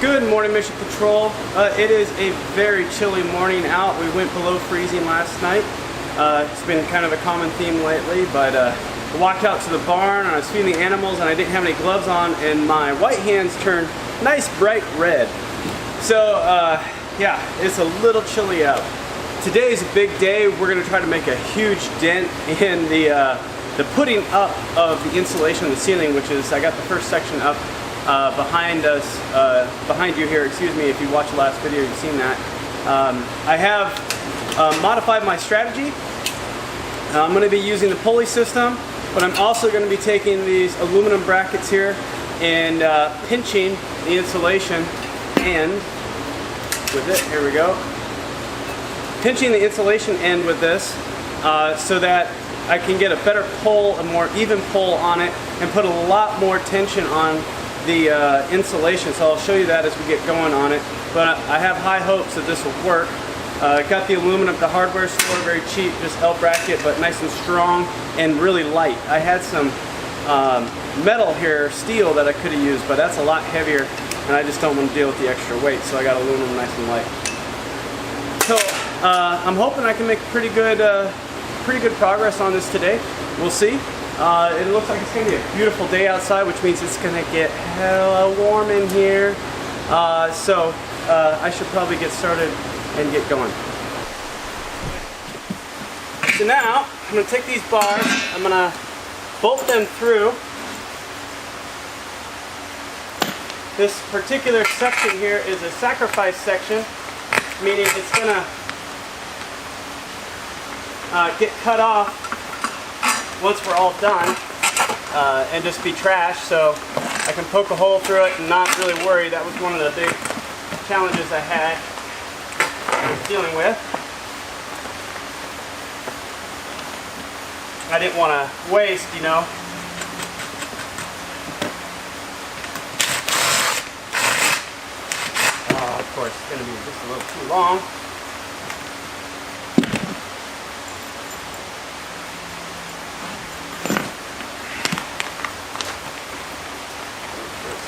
Good morning, Mission Patrol. It is a very chilly morning out. We went below freezing last night. It's been kind of a common theme lately, but I walked out to the barn and I was feeding the animals and I didn't have any gloves on and my white hands turned nice bright red. So yeah, it's a little chilly out. Today is a big day. We're going to try to make a huge dent in the putting up of the insulation of the ceiling, which is, I got the first section up behind us, behind you here, excuse me, if you watched the last video, you've seen that. I have modified my strategy. I'm going to be using the pulley system, but I'm also going to be taking these aluminum brackets here and pinching the insulation end with it. Here we go. Pinching the insulation end with this so that I can get a better pull, a more even pull on it, and put a lot more tension on the insulation. So I'll show you that as we get going on it. But I have high hopes that this will work. Got the aluminum at the hardware store, very cheap, just L bracket, but nice and strong and really light. I had some metal here, steel, that I could have used, but that's a lot heavier, and I just don't want to deal with the extra weight, so I got aluminum nice and light. So I'm hoping I can make pretty good progress on this today. We'll see. It looks like it's going to be a beautiful day outside, which means it's going to get hella warm in here. So I should probably get started and get going. So now I'm going to take these bars, I'm going to bolt them through. This particular section here is a sacrifice section, meaning it's going to get cut off once we're all done and just be trash, so I can poke a hole through it and not really worry. That was one of the big challenges I had dealing with. I didn't want to waste, you know. Oh, of course, it's going to be just a little too long.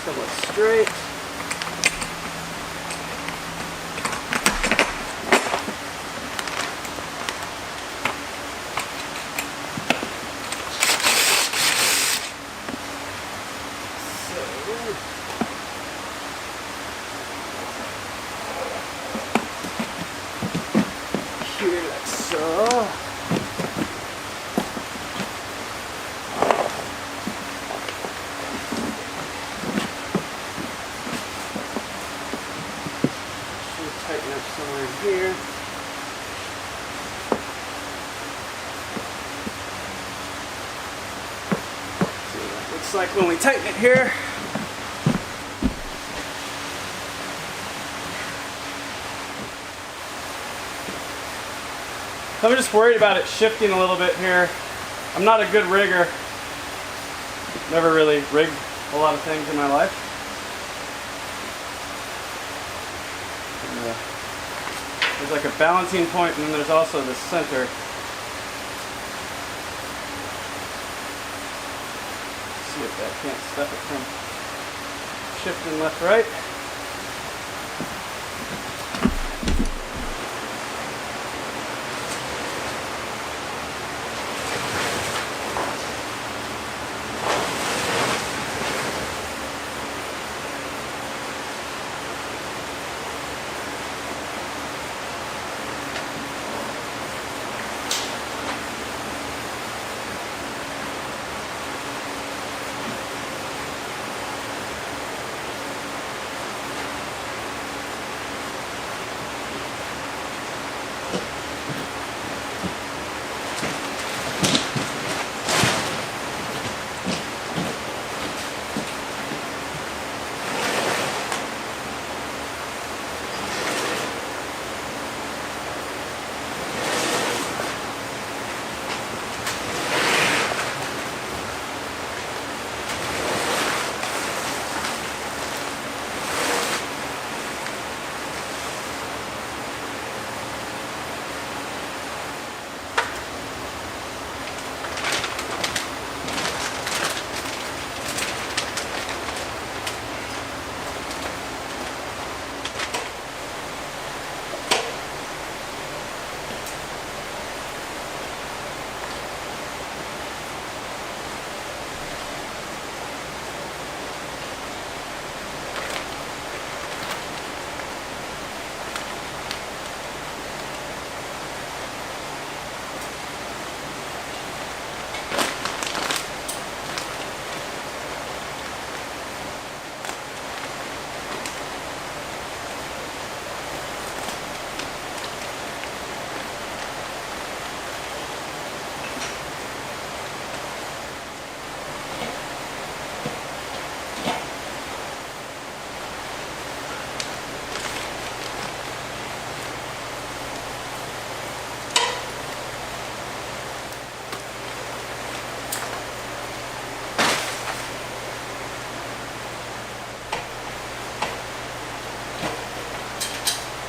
Somewhat straight. Here, like so. Tighten up somewhere here. See what that looks like when we tighten it here. I'm just worried about it shifting a little bit here. I'm not a good rigger. Never really rigged a lot of things in my life. There's like a balancing point, and then there's also the center. See if that can't stop it from shifting left, right.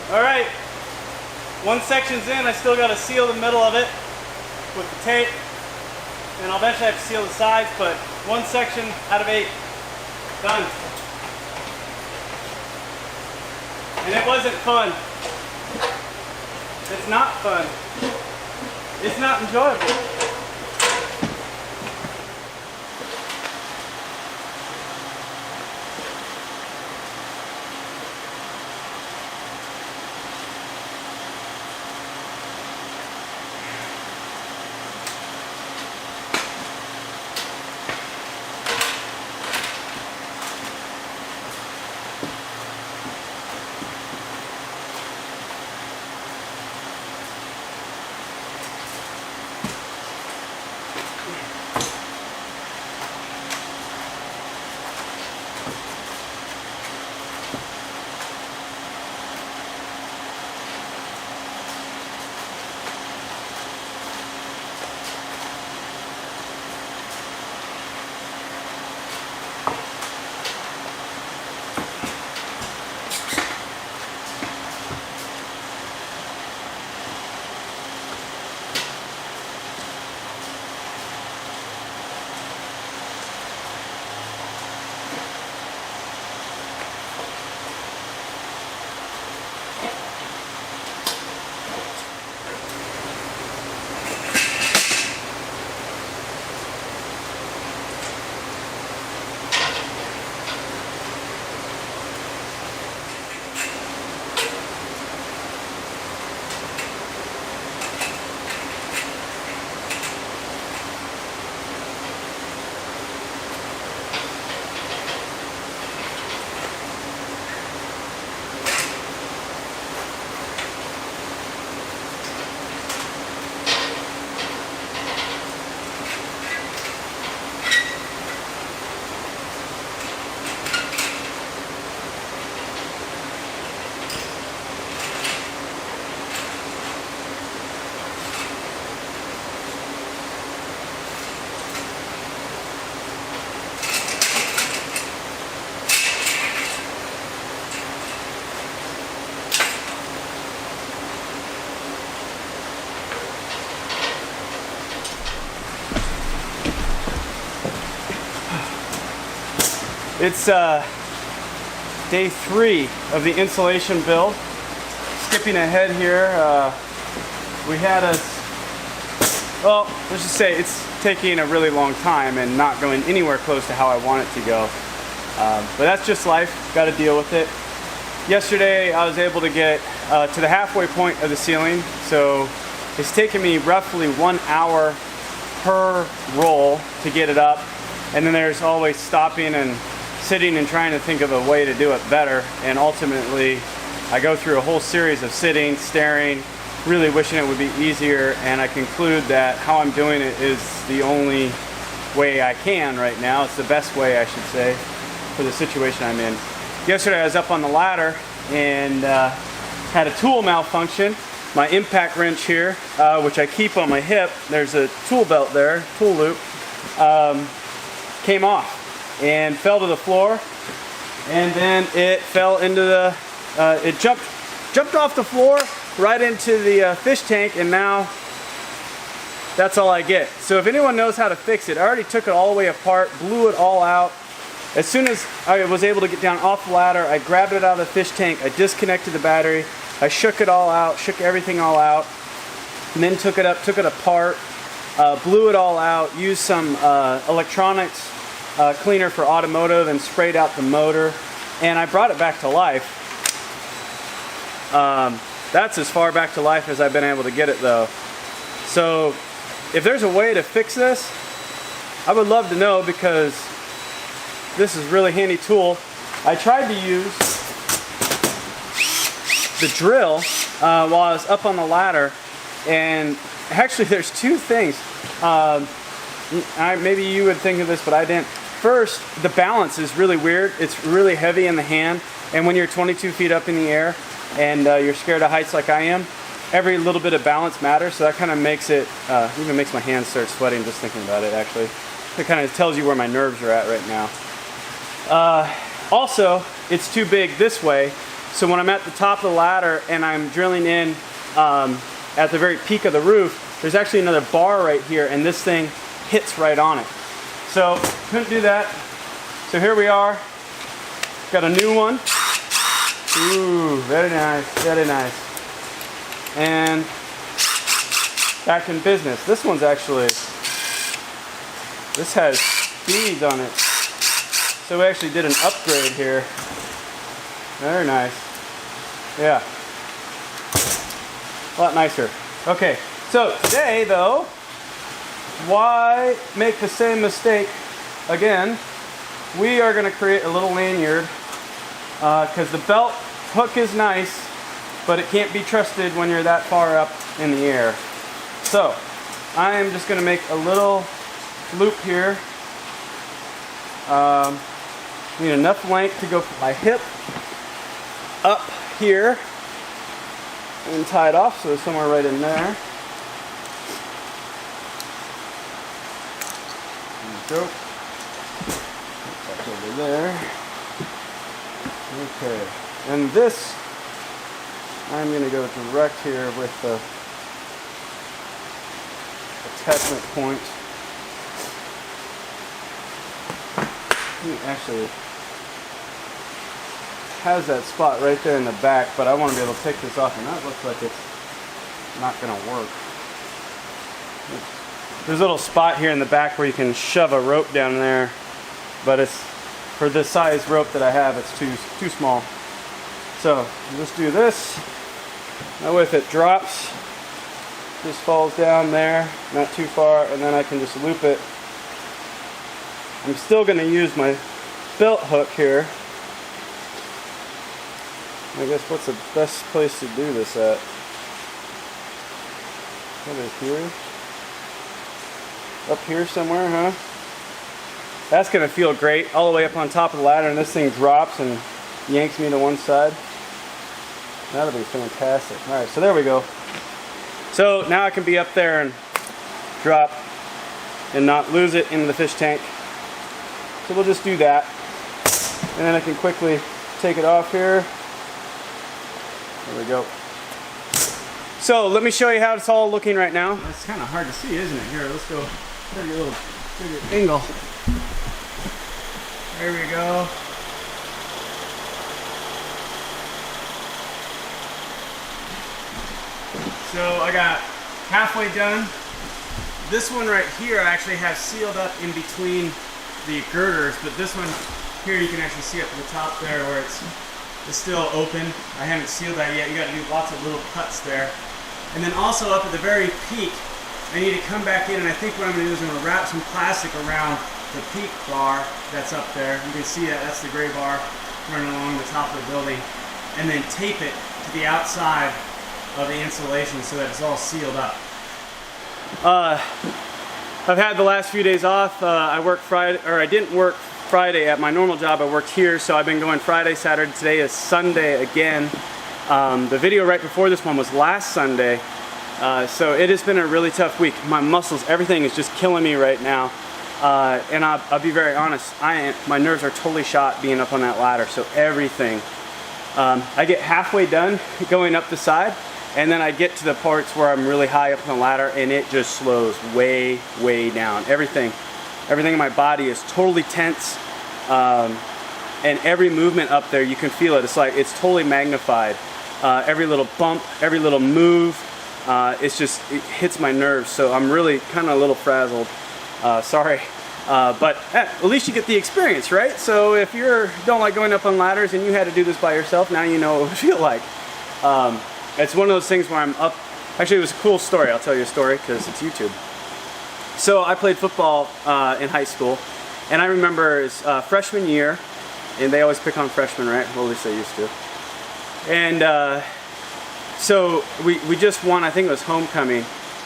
All right, one section's in. I still got to seal the middle of it with the tape, and I'll eventually have to seal the sides, but one section out of 8, done. And it wasn't fun. It's not fun. It's not enjoyable. It's day 3 of the insulation build. Skipping ahead here, we had well, let's just say it's taking a really long time and not going anywhere close to how I want it to go. But that's just life, got to deal with it. Yesterday I was able to get to the halfway point of the ceiling, so it's taken me roughly 1 hour per roll to get it up, and then there's always stopping and sitting and trying to think of a way to do it better, and ultimately I go through a whole series of sitting, staring, really wishing it would be easier, and I conclude that how I'm doing it is the only way I can right now. It's the best way, I should say, for the situation I'm in. Yesterday I was up on the ladder and had a tool malfunction. My impact wrench here, which I keep on my hip, there's a tool belt there, tool loop, came off and fell to the floor, and then it fell into the, it jumped off the floor right into the fish tank, and now that's all I get. So if anyone knows how to fix it, I already took it all the way apart, blew it all out. As soon as I was able to get down off the ladder, I grabbed it out of the fish tank, I disconnected the battery, I shook it all out, shook everything all out, and then took it apart, blew it all out, used some electronics cleaner for automotive and sprayed out the motor, and I brought it back to life. That's as far back to life as I've been able to get it though. So if there's a way to fix this, I would love to know, because this is a really handy tool. I tried to use the drill while I was up on the ladder, and actually there's 2 things. Maybe you would think of this, but I didn't. First, the balance is really weird. It's really heavy in the hand, and when you're 22 feet up in the air and you're scared of heights like I am, every little bit of balance matters, so that kind of makes it, even makes my hands start sweating just thinking about it actually. It kind of tells you where my nerves are at right now. Also, it's too big this way, So when I'm at the top of the ladder and I'm drilling in at the very peak of the roof, there's actually another bar right here, and this thing hits right on it. So couldn't do that. So here we are. Got a new one. Ooh, very nice, very nice. And back in business. This one's actually, this has beads on it. So we actually did an upgrade here. Very nice. Yeah. A lot nicer. Okay, so today though, why make the same mistake again? We are going to create a little lanyard because the belt hook is nice, but it can't be trusted when you're that far up in the air. So I am just going to make a little loop here. Need enough length to go from my hip up here and tie it off, so it's somewhere right in there. There we go. That's over there. Okay, and this I'm going to go direct here with the attachment point. Actually has that spot right there in the back, but I want to be able to take this off, and that looks like it's not going to work. There's a little spot here in the back where you can shove a rope down there, but it's for the size rope that I have, it's too small. So just do this. Now if it drops, just falls down there, not too far, and then I can just loop it. I'm still going to use my belt hook here. I guess what's the best place to do this at? What is here? Up here somewhere, huh? That's going to feel great all the way up on top of the ladder, and this thing drops and yanks me to one side. That'll be fantastic. Alright, so there we go. So now I can be up there and drop and not lose it into the fish tank. So we'll just do that. And then I can quickly take it off here. There we go. So let me show you how it's all looking right now. It's kind of hard to see, isn't it? Here, let's go take a little bigger angle. There we go. So I got halfway done. This one right here I actually have sealed up in between the girders, but this one here you can actually see up at the top there where it's still open. I haven't sealed that yet. You got to do lots of little cuts there. And then also up at the very peak, I need to come back in, and I think what I'm going to do is I'm going to wrap some plastic around the peak bar that's up there. You can see that, that's the gray bar running along the top of the building. And then tape it to the outside of the insulation so that it's all sealed up. I've had the last few days off. I worked Friday, or I didn't work Friday at my normal job. I worked here, so I've been going Friday, Saturday. Today is Sunday again. The video right before this one was last Sunday. So it has been a really tough week. My muscles, everything is just killing me right now. And I'll be very honest, my nerves are totally shot being up on that ladder, so everything. I get halfway done going up the side, and then I get to the parts where I'm really high up on the ladder, and it just slows way, way down. Everything in my body is totally tense, and every movement up there, you can feel it. It's like, it's totally magnified. Every little bump, every little move, it hits my nerves, so I'm really kind of a little frazzled. Sorry, but at least you get the experience, right? So if you don't like going up on ladders and you had to do this by yourself, now you know what it would feel like. It's one of those things where I'm up. Actually, it was a cool story. I'll tell you a story because it's YouTube. So I played football in high school, and I remember it's freshman year, and they always pick on freshmen, right? Well, at least they used to. And so we just won, I think it was homecoming,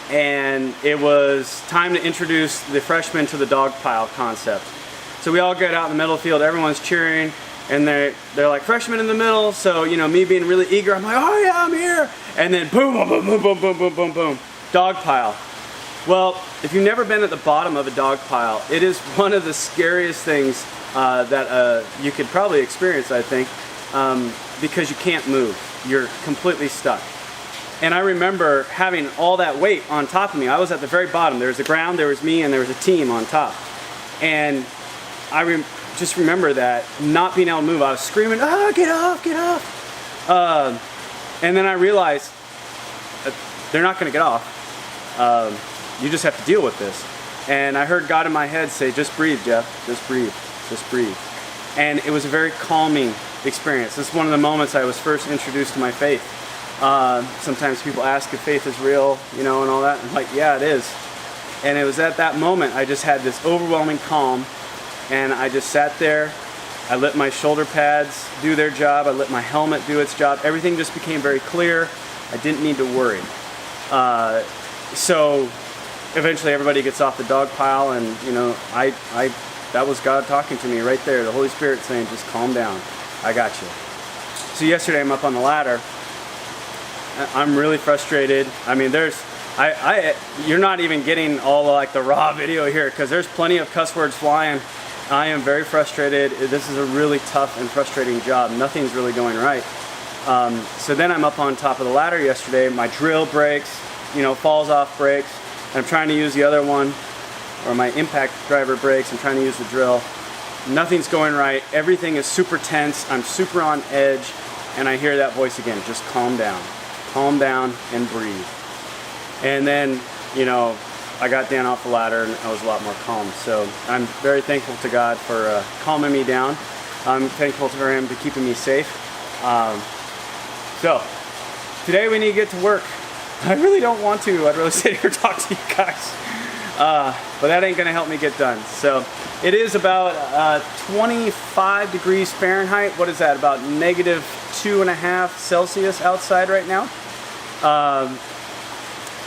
and it was time to introduce the freshmen to the dog pile concept. So we all get out in the middle of the field, everyone's cheering, and they're like, freshmen in the middle, so you know, me being really eager, I'm like, oh yeah, I'm here, and then boom, boom, boom, boom, boom, boom, boom, boom, dog pile. Well, if you've never been at the bottom of a dog pile, it is one of the scariest things that you could probably experience, I think. because you can't move. You're completely stuck. And I remember having all that weight on top of me. I was at the very bottom. There was the ground, there was me, and there was a team on top. And I just remember that, not being able to move. I was screaming, "Ah, get off, get off!" And then I realized that they're not going to get off. You just have to deal with this. And I heard God in my head say, "Just breathe, Jeff. Just breathe. Just breathe." And it was a very calming experience. This is one of the moments I was first introduced to my faith. Sometimes people ask if faith is real, you know, and all that. I'm like, yeah, it is. And it was at that moment I just had this overwhelming calm, and I just sat there. I let my shoulder pads do their job. I let my helmet do its job. Everything just became very clear. I didn't need to worry. So eventually everybody gets off the dog pile, and you know, that was God talking to me right there. The Holy Spirit saying, "Just calm down. I got you." So yesterday I'm up on the ladder. I'm really frustrated. I mean, you're not even getting all like the raw video here, because there's plenty of cuss words flying. I am very frustrated. This is a really tough and frustrating job. Nothing's really going right. So then I'm up on top of the ladder yesterday. My drill breaks, you know, falls off, breaks. And I'm trying to use the other one, or my impact driver breaks. I'm trying to use the drill. Nothing's going right. Everything is super tense. I'm super on edge. And I hear that voice again, "Just calm down. Calm down and breathe." And then, you know, I got down off the ladder and I was a lot more calm. So I'm very thankful to God for calming me down. I'm thankful for Him to keeping me safe. So today we need to get to work. I really don't want to. I'd really sit here and talk to you guys. But that ain't gonna help me get done. So it is about 25 degrees Fahrenheit. What is that? About -2.5 Celsius outside right now.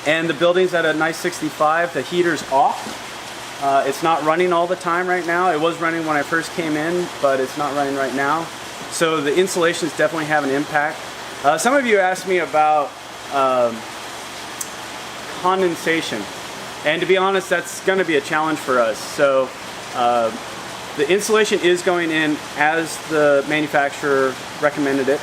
And the building's at a nice 65. The heater's off. It's not running all the time right now. It was running when I first came in, but it's not running right now. So the insulations definitely have an impact. Some of you asked me about condensation. And to be honest, that's going to be a challenge for us. So the insulation is going in as the manufacturer recommended it.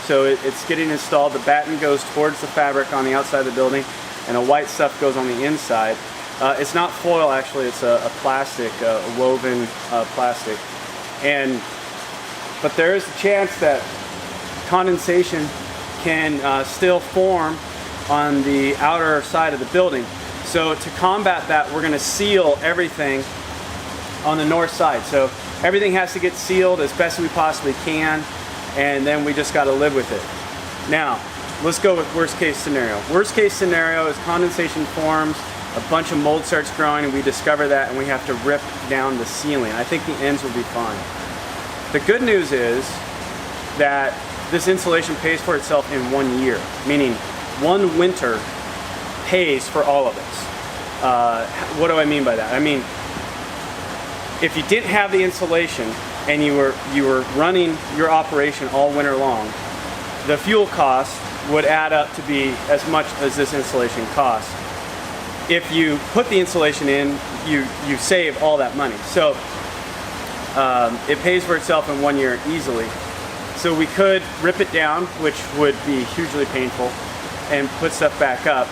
So it's getting installed. The batten goes towards the fabric on the outside of the building, and a white stuff goes on the inside. It's not foil, actually. It's a plastic, a woven plastic. But there is a chance that condensation can still form on the outer side of the building. So to combat that, we're going to seal everything on the north side. So everything has to get sealed as best as we possibly can, and then we just got to live with it. Now, let's go with worst case scenario. Worst case scenario is condensation forms, a bunch of mold starts growing, and we discover that, and we have to rip down the ceiling. I think the ends will be fine. The good news is that this insulation pays for itself in 1 year, meaning one winter pays for all of this. What do I mean by that? I mean, if you didn't have the insulation and you were running your operation all winter long, the fuel cost would add up to be as much as this insulation costs. If you put the insulation in, you save all that money. So it pays for itself in 1 year easily. So we could rip it down, which would be hugely painful, and put stuff back up.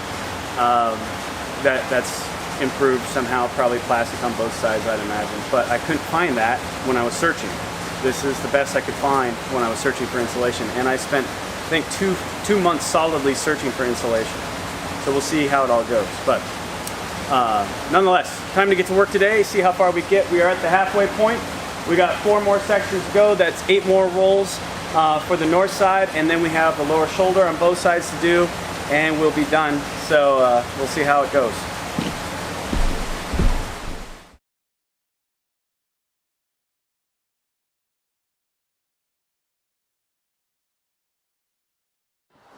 That's improved somehow, probably plastic on both sides, I'd imagine. But I couldn't find that when I was searching. This is the best I could find when I was searching for insulation. And I spent, I think, two months solidly searching for insulation. So we'll see how it all goes. But nonetheless, time to get to work today, see how far we get. We are at the halfway point. We got 4 more sections to go. That's 8 more rolls for the north side, and then we have the lower shoulder on both sides to do, and we'll be done. So we'll see how it goes.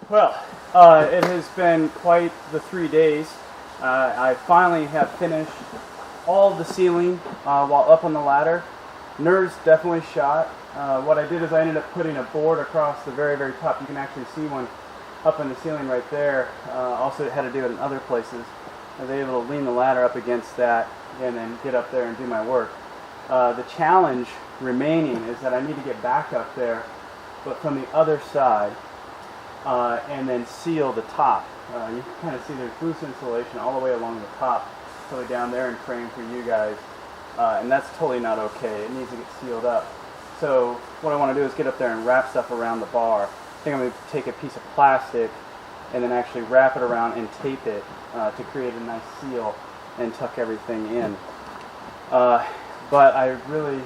Well, it has been quite the 3 days. I finally have finished all of the ceiling while up on the ladder. Nerves definitely shot. What I did is I ended up putting a board across the very, very top. You can actually see one up in the ceiling right there. Also had to do it in other places. I was able to lean the ladder up against that and then get up there and do my work. The challenge remaining is that I need to get back up there but from the other side, and then seal the top. You can kind of see there's loose insulation all the way along the top, totally down there in frame for you guys, and that's totally not okay. It needs to get sealed up. So what I want to do is get up there and wrap stuff around the bar. I think I'm going to take a piece of plastic and then actually wrap it around and tape it to create a nice seal and tuck everything in. But I really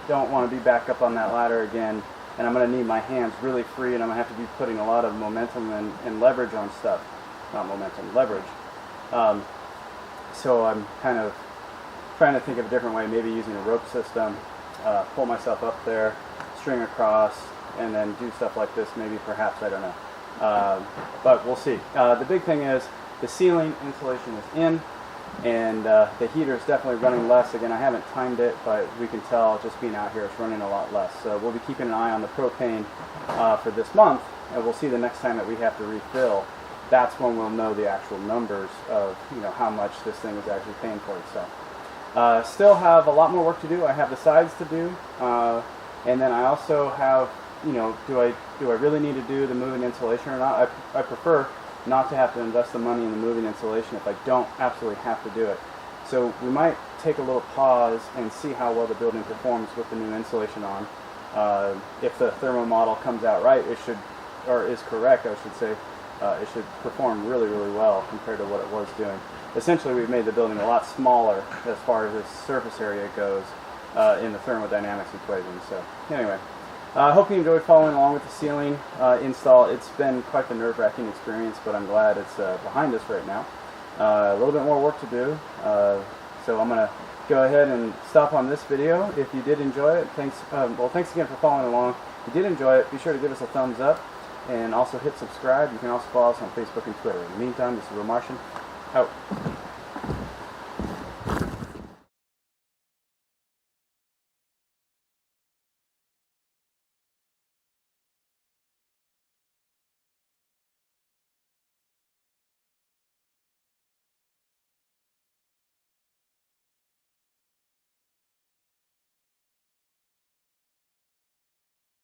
don't want to be back up on that ladder again, and I'm going to need my hands really free, and I'm going to have to be putting a lot of momentum and leverage on stuff. Not momentum, leverage. So I'm kind of trying to think of a different way, maybe using a rope system, pull myself up there, string across, and then do stuff like this, maybe, perhaps, I don't know. But we'll see. The big thing is the ceiling insulation is in, and the heater is definitely running less. Again, I haven't timed it, but we can tell just being out here it's running a lot less. So we'll be keeping an eye on the propane for this month, and we'll see the next time that we have to refill. That's when we'll know the actual numbers of how much this thing is actually paying for itself. Still have a lot more work to do. I have the sides to do, and then I also have, do I really need to do the moving insulation or not? I prefer not to have to invest the money in the moving insulation if I don't absolutely have to do it. So we might take a little pause and see how well the building performs with the new insulation on. If the thermo model comes out right, it should, or is correct, I should say, it should perform really, really well compared to what it was doing. Essentially, we've made the building a lot smaller as far as the surface area goes in the thermodynamics equation. So anyway, I hope you enjoyed following along with the ceiling install. It's been quite the nerve-wracking experience, but I'm glad it's behind us right now. A little bit more work to do, so I'm going to go ahead and stop on this video. If you did enjoy it, thanks again for following along. If you did enjoy it, be sure to give us a thumbs up and also hit subscribe. You can also follow us on Facebook and Twitter. In the meantime, this is TheRealMartian, out.